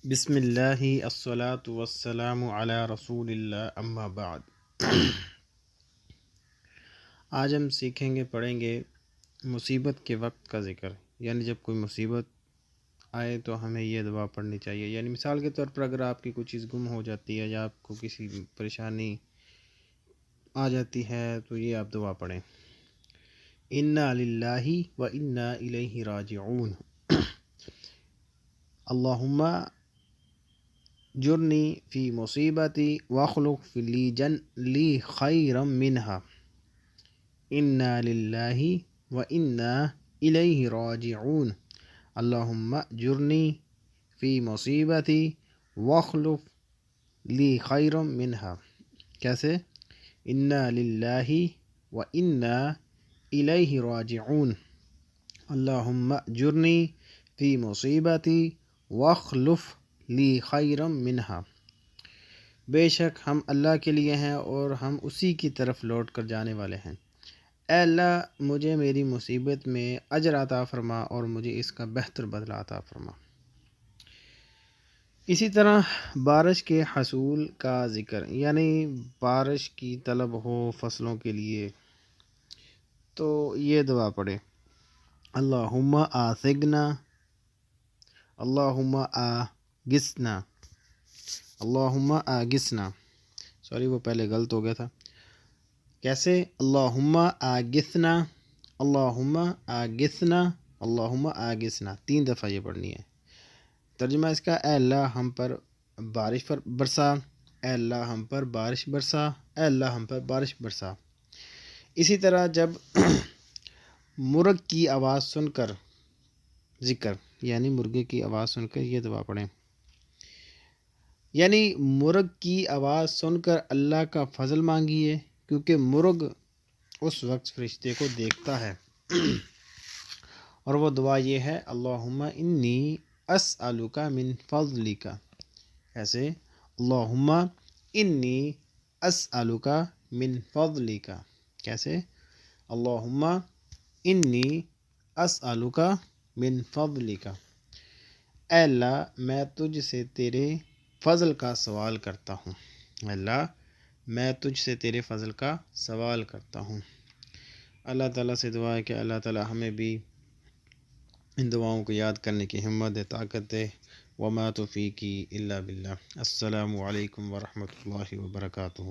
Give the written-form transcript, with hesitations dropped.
بسم اللہ الصلاۃ والسلام علی رسول اللہ اما بعد۔ آج ہم سیکھیں گے، پڑھیں گے مصیبت کے وقت کا ذکر، یعنی جب کوئی مصیبت آئے تو ہمیں یہ دعا پڑھنی چاہیے۔ یعنی مثال کے طور پر اگر آپ کی کوئی چیز گم ہو جاتی ہے یا آپ کو کسی پریشانی آ جاتی ہے تو یہ آپ دعا پڑھیں، انا للہ و انا الیہ راجعون، اللہم جرنی فی مصیبتی واخلف لی خیرا منہا، انا للہ و انا الیہ راجعون، اللہم جرنی فی مصیبتی واخلف لی خیرا منہا۔ کیسے؟ انا للہ و انا الیہ راجعون، اللہم جرنی فی مصیبتی واخلف لی خیرا منہا۔ بے شک ہم اللہ کے لیے ہیں اور ہم اسی کی طرف لوٹ کر جانے والے ہیں۔ اے اللہ، مجھے میری مصیبت میں اجر عطا فرما اور مجھے اس کا بہتر بدلہ عطا فرما۔ اسی طرح بارش کے حصول کا ذکر، یعنی بارش کی طلب ہو فصلوں کے لیے تو یہ دعا پڑھے، اللہم آثقنا، اللہم آغثنا، اللہم آغثنا، سوری وہ پہلے غلط ہو گیا تھا۔ کیسے؟ اللہم آغثنا، اللہم آغثنا، اللہم آغثنا، 3 دفعہ یہ پڑھنی ہے۔ ترجمہ اس کا، اے اللہ ہم پر بارش برسا، اے اللہ ہم پر بارش برسا، اے اللہ ہم پر بارش برسا۔ اسی طرح جب مرغ کی آواز سن کر ذکر، یعنی مرغے کی آواز سن کر یہ دعا پڑھیں، یعنی مرغ کی آواز سن کر اللہ کا فضل مانگیے، کیونکہ مرغ اس وقت فرشتے کو دیکھتا ہے۔ اور وہ دعا یہ ہے، اللہم انی اسألک من فضلک، ایسے اللہم انی اسألک من فضلک، کیسے؟ اللہم انی اسألک من فضلک، اے اللہ میں تجھ سے تیرے فضل کا سوال کرتا ہوں، اے اللہ میں تجھ سے تیرے فضل کا سوال کرتا ہوں۔ اللہ تعالیٰ سے دعا ہے کہ اللہ تعالیٰ ہمیں بھی ان دعاؤں کو یاد کرنے کی ہمت دے، طاقت دے۔ وما توفیقی الا باللہ۔ السلام علیکم ورحمۃ اللہ وبرکاتہ۔